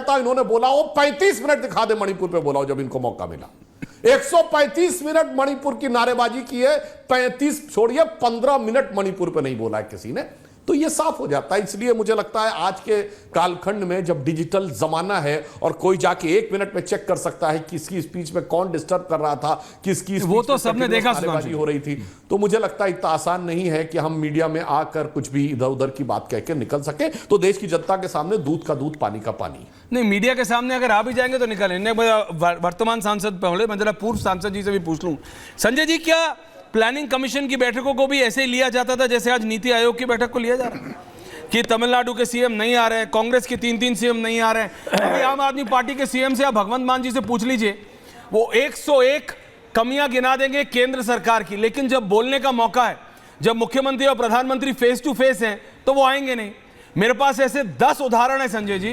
कहता इन्होंने बोला वो 35 मिनट दिखा दे मणिपुर पे बोला जब इनको मौका मिला। 135 मिनट मणिपुर की नारेबाजी की है, 35 छोड़िए 15 मिनट मणिपुर पे नहीं बोला है किसी ने। तो ये साफ हो जाता है। इसलिए मुझे लगता है आज के कालखंड में जब डिजिटल जमाना है और कोई जाके 1 मिनट में चेक कर सकता है किसकी स्पीच में कौन डिस्टर्ब कर रहा था, किसकी वो तो सबने देखा हो रही थी, तो मुझे लगता है इतना आसान नहीं है कि हम मीडिया में आकर कुछ भी इधर उधर की बात कह के निकल सके। तो देश की जनता के सामने दूध का दूध पानी का पानी। नहीं, मीडिया के सामने अगर आ भी जाएंगे तो निकल। वर्तमान सांसद पहले मैं जरा पूर्व सांसद जी से भी पूछ लूं, संजय जी, क्या प्लानिंग कमीशन की बैठकों को भी ऐसे ही लिया जाता था जैसे आज नीति आयोग की बैठक को लिया जा रहा है कि तमिलनाडु के सीएम नहीं आ रहे हैं, कांग्रेस के 3-3 सीएम नहीं आ रहे हैं? अभी आम आदमी पार्टी के सीएम से आप भगवंत मान जी से पूछ लीजिए, वो 101 कमियां गिना देंगे केंद्र सरकार की, लेकिन जब बोलने का मौका है, जब मुख्यमंत्री और प्रधानमंत्री फेस टू फेस हैं, तो वो आएंगे नहीं। मेरे पास ऐसे 10 उदाहरण है संजय जी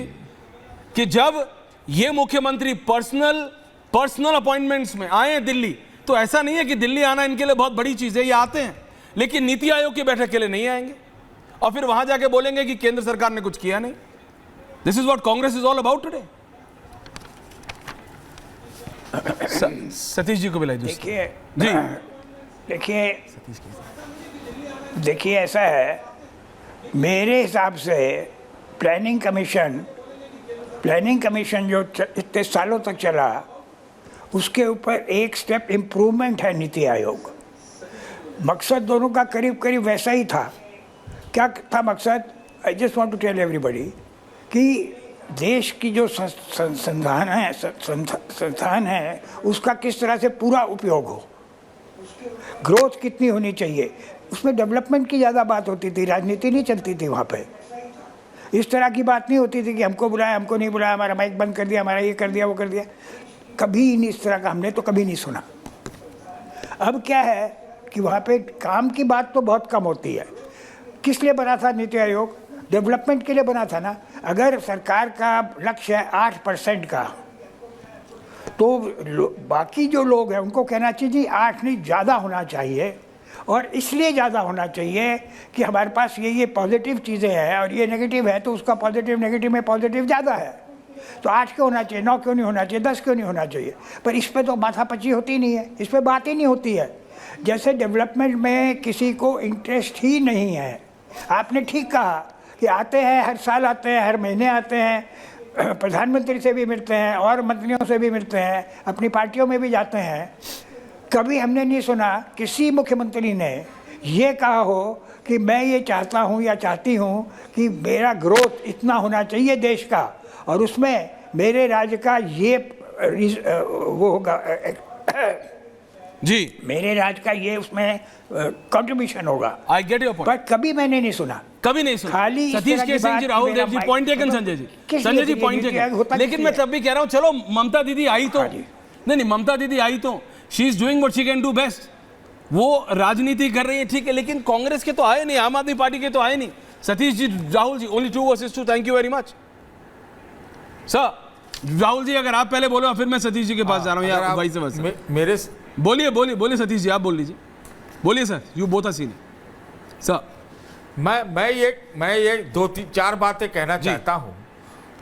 कि जब ये मुख्यमंत्री पर्सनल अपॉइंटमेंट्स में आए हैं दिल्ली, तो ऐसा नहीं है कि दिल्ली आना इनके लिए बहुत बड़ी चीज है, ये आते हैं, लेकिन नीति आयोग की बैठक के लिए नहीं आएंगे और फिर वहां जाके बोलेंगे कि केंद्र सरकार ने कुछ किया नहीं। This is what Congress is all about today. Satish ji को बुलाइए। देखिए ऐसा है, मेरे हिसाब से प्लानिंग कमीशन जो इतने सालों तक चला, उसके ऊपर एक स्टेप इम्प्रूवमेंट है नीति आयोग। मकसद दोनों का करीब करीब वैसा ही था। क्या था मकसद? I just want to tell everybody कि देश की जो संस्थान है उसका किस तरह से पूरा उपयोग हो, ग्रोथ कितनी होनी चाहिए, उसमें डेवलपमेंट की ज़्यादा बात होती थी, राजनीति नहीं चलती थी वहाँ पे। इस तरह की बात नहीं होती थी कि हमको बुलाया, हमको नहीं बुलाया, हमारा माइक बंद कर दिया, हमारा ये कर दिया, वो कर दिया। कभी नहीं, इस तरह का हमने तो कभी नहीं सुना। अब क्या है कि वहाँ पे काम की बात तो बहुत कम होती है। किस लिए बना था नीति आयोग? डेवलपमेंट के लिए बना था ना। अगर सरकार का लक्ष्य है 8% का, तो बाकी जो लोग हैं उनको कहना चाहिए जी 8 नहीं, ज़्यादा होना चाहिए। और इसलिए ज़्यादा होना चाहिए कि हमारे पास ये पॉजिटिव चीज़ें हैं और ये नेगेटिव है, तो उसका पॉजिटिव नेगेटिव में पॉजिटिव ज़्यादा है, तो 8 क्यों होना चाहिए, 9 क्यों नहीं होना चाहिए, 10 क्यों नहीं होना चाहिए? पर इस पर तो माथापच्ची होती नहीं है, इस पर बात ही नहीं होती है। जैसे डेवलपमेंट में किसी को इंटरेस्ट ही नहीं है। आपने ठीक कहा कि आते हैं, हर साल आते हैं, हर महीने आते हैं, प्रधानमंत्री से भी मिलते हैं और मंत्रियों से भी मिलते हैं, अपनी पार्टियों में भी जाते हैं। कभी हमने नहीं सुना किसी मुख्यमंत्री ने ये कहा हो कि मैं ये चाहता हूँ या चाहती हूँ कि मेरा ग्रोथ इतना होना चाहिए देश का, और उसमें मेरे राज्य का ये वो होगा जी, मेरे राज्य का ये उसमें कंट्रीब्यूशन होगा। I get your point. पर कभी मैंने नहीं सुना, कभी नहीं सुना। खाली सतीश केसरी जी, Rahul Dev ji, point taken Sanjay ji point taken. लेकिन मैं तब भी कह रहा हूँ, चलो ममता दीदी आई तो नहीं, ममता दीदी आई तो she is doing what she can do best. वो राजनीति कर रही है, ठीक है, लेकिन कांग्रेस के तो आए नहीं, आम आदमी पार्टी के तो आए नहीं। Satish ji, Rahul ji, only 2 versus 2। Thank you very much sir. Rahul ji, अगर आप पहले बोलो फिर मैं सतीश जी के पास जा रहा हूँ, या भाई से बस मेरे बोलिए सतीश जी, आप बोल लीजिए। बोलिए sir, you both are seen sir. मैं ये 2-4 बातें कहना चाहता हूँ।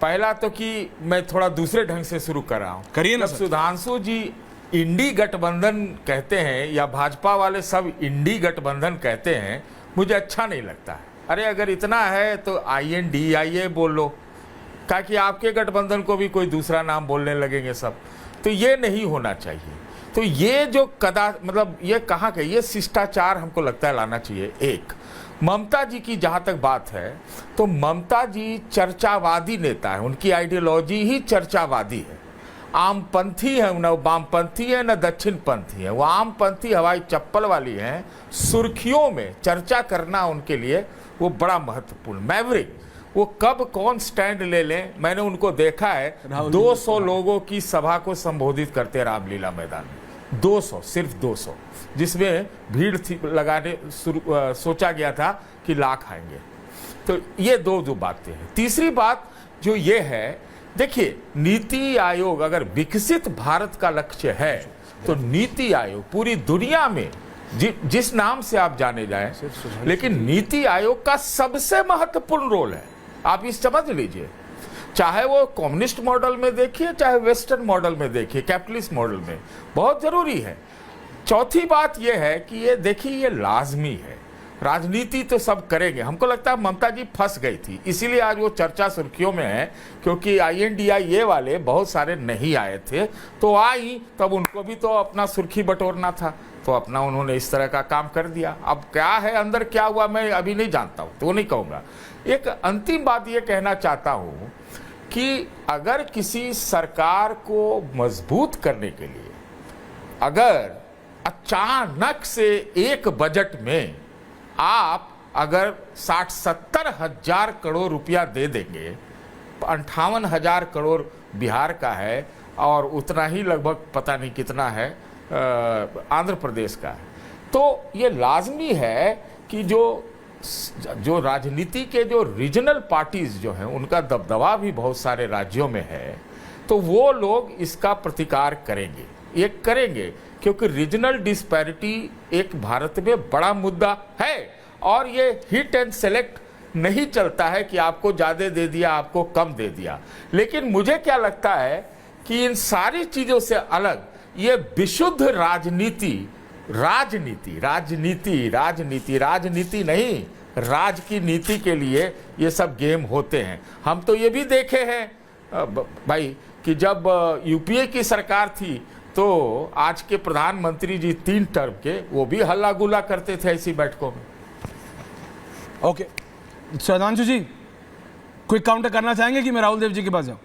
पहला तो कि मैं थोड़ा दूसरे ढंग से शुरू कर रहा हूँ। करिए ना। सुधांशु जी इंडी गठबंधन कहते हैं या भाजपा वाले सब इंडी गठबंधन कहते हैं, मुझे अच्छा नहीं लगता है। अरे अगर इतना है तो INDIA बोल लो, ताकि आपके गठबंधन को भी कोई दूसरा नाम बोलने लगेंगे सब। तो ये नहीं होना चाहिए। तो ये जो मतलब ये कहाँ का, ये शिष्टाचार हमको लगता है लाना चाहिए। एक ममता जी की जहाँ तक बात है, तो ममता जी चर्चावादी नेता है, उनकी आइडियोलॉजी ही चर्चावादी है। आमपंथी है, न वामपंथी है, न दक्षिणपंथी है। वो आमपंथी हवाई चप्पल वाली हैं। सुर्खियों में चर्चा करना उनके लिए वो बड़ा महत्वपूर्ण, मैवरिक। वो कब कौन स्टैंड ले लें, मैंने उनको देखा है 200 लोगों की सभा को संबोधित करते रामलीला मैदान में। 200, सिर्फ 200, जिसमें भीड़ थी लगाने सोचा गया था कि लाख आएंगे। तो ये दो बातें हैं। तीसरी बात जो ये है, देखिए नीति आयोग अगर विकसित भारत का लक्ष्य है, तो नीति आयोग पूरी दुनिया में जिस नाम से आप जाने जाएं, लेकिन नीति आयोग का सबसे महत्वपूर्ण रोल है, आप इस समझ लीजिए। चाहे वो कम्युनिस्ट मॉडल में देखिए चाहे वेस्टर्न मॉडल में देखिए, कैपिटलिस्ट मॉडल में, बहुत जरूरी है। चौथी बात यह है कि ये देखिए ये लाजमी है, राजनीति तो सब करेंगे। हमको लगता है ममता जी फंस गई थी, इसीलिए आज वो चर्चा सुर्खियों में है, क्योंकि INDIA वाले बहुत सारे नहीं आए थे, तो आई तब उनको भी तो अपना सुर्खी बटोरना था, तो अपना उन्होंने इस तरह का काम कर दिया। अब क्या है अंदर क्या हुआ मैं अभी नहीं जानता हूँ, तो नहीं कहूँगा। एक अंतिम बात ये कहना चाहता हूँ कि अगर किसी सरकार को मजबूत करने के लिए अगर अचानक से एक बजट में आप अगर 60-70 हजार करोड़ रुपया दे देंगे, 58,000 करोड़ बिहार का है और उतना ही लगभग पता नहीं कितना है आंध्र प्रदेश का है, तो ये लाजमी है कि जो राजनीति के जो रीजनल पार्टीज जो हैं उनका दबदबा भी बहुत सारे राज्यों में है, तो वो लोग इसका प्रतिकार करेंगे, ये करेंगे, क्योंकि रीजनल डिस्पैरिटी एक भारत में बड़ा मुद्दा है और ये हिट एंड सेलेक्ट नहीं चलता है कि आपको ज़्यादा दे दिया आपको कम दे दिया। लेकिन मुझे क्या लगता है कि इन सारी चीज़ों से अलग ये विशुद्ध राजनीति नहीं, राज की नीति के लिए ये सब गेम होते हैं। हम तो ये भी देखे हैं भाई कि जब UPA की सरकार थी तो आज के प्रधानमंत्री जी 3 टर्म के वो भी हल्ला गुल्ला करते थे ऐसी बैठकों में। ओके, सुधांशु जी क्विक काउंटर करना चाहेंगे कि मैं राहुल देव जी के पास जाऊं?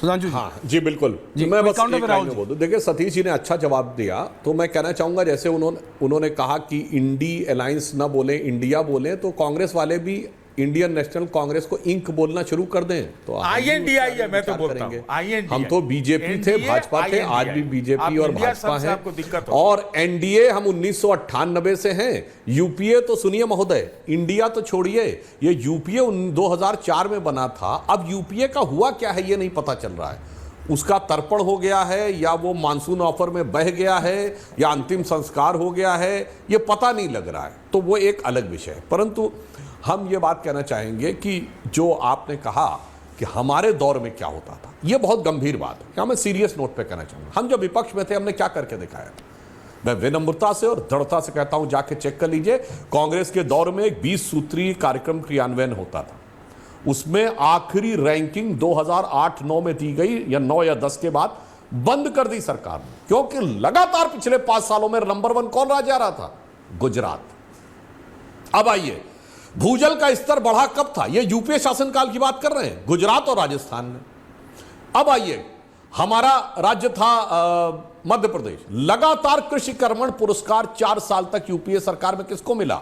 सुधांशु जी। हाँ जी बिल्कुल जी, मैं बस काउंटर एक पे लाइन राहुल में जी। बोल दूं। देखिए सतीश जी ने अच्छा जवाब दिया, तो मैं कहना चाहूंगा जैसे उन्होंने कहा कि इंडी अलायंस ना बोले इंडिया बोले, तो कांग्रेस वाले भी इंडियन नेशनल कांग्रेस को इंक बोलना शुरू कर दें तो INDIA मैं तो बोलता हूं, INDIA। हम तो बीजेपी थे, भाजपा थे, आज भी बीजेपी और भाजपा है, दिक्कत और NDA हम 1998 से हैं। UPA तो सुनिए महोदय, इंडिया तो छोड़िए, ये UPA 2004 में बना था। अब UPA का हुआ क्या है ये नहीं पता चल रहा है, उसका तर्पण हो गया है या वो मानसून ऑफर में बह गया है या अंतिम संस्कार हो गया है, ये पता नहीं लग रहा है, तो वो एक अलग विषय है। परंतु हम ये बात कहना चाहेंगे कि जो आपने कहा कि हमारे दौर में क्या होता था, ये बहुत गंभीर बात है। क्या मैं सीरियस नोट पे कहना चाहूंगा, हम जब विपक्ष में थे हमने क्या करके दिखाया। मैं विनम्रता से और दृढ़ता से कहता हूं, जाके चेक कर लीजिए, कांग्रेस के दौर में एक 20 सूत्रीय कार्यक्रम क्रियान्वयन होता था, उसमें आखिरी रैंकिंग 2008-9 में दी गई या 9 या 10 के बाद बंद कर दी सरकार ने, क्योंकि लगातार पिछले 5 सालों में नंबर 1 कौन रहा जा रहा था? गुजरात। अब आइए, भूजल का स्तर बढ़ा कब था? ये UPA शासनकाल की बात कर रहे हैं, गुजरात और राजस्थान में। अब आइए, हमारा राज्य था मध्य प्रदेश, लगातार कृषि कर्मण पुरस्कार 4 साल तक UPA सरकार में किसको मिला?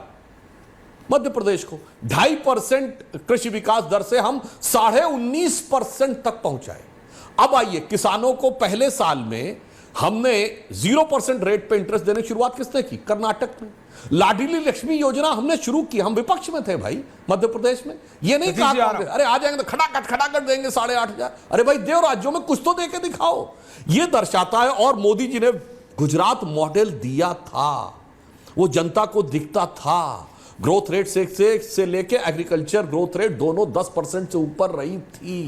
मध्य प्रदेश को। 2.5% कृषि विकास दर से हम 19.5% तक पहुंचाए। अब आइए, किसानों को पहले साल में हमने 0% रेट पे इंटरेस्ट देने की शुरुआत किसने की? कर्नाटक में। लाडली लक्ष्मी योजना हमने शुरू की, हम विपक्ष में थे भाई मध्य प्रदेश में, ये नहीं कहा अरे आ जाएंगे तो खटाखट देंगे 8,500। अरे भाई देव, राज्यों में कुछ तो देके दिखाओ। ये दर्शाता है, और मोदी जी ने गुजरात मॉडल दिया था, वो जनता को दिखता था। ग्रोथ रेट से लेके एग्रीकल्चर ग्रोथ रेट दोनों 10% से ऊपर रही थी।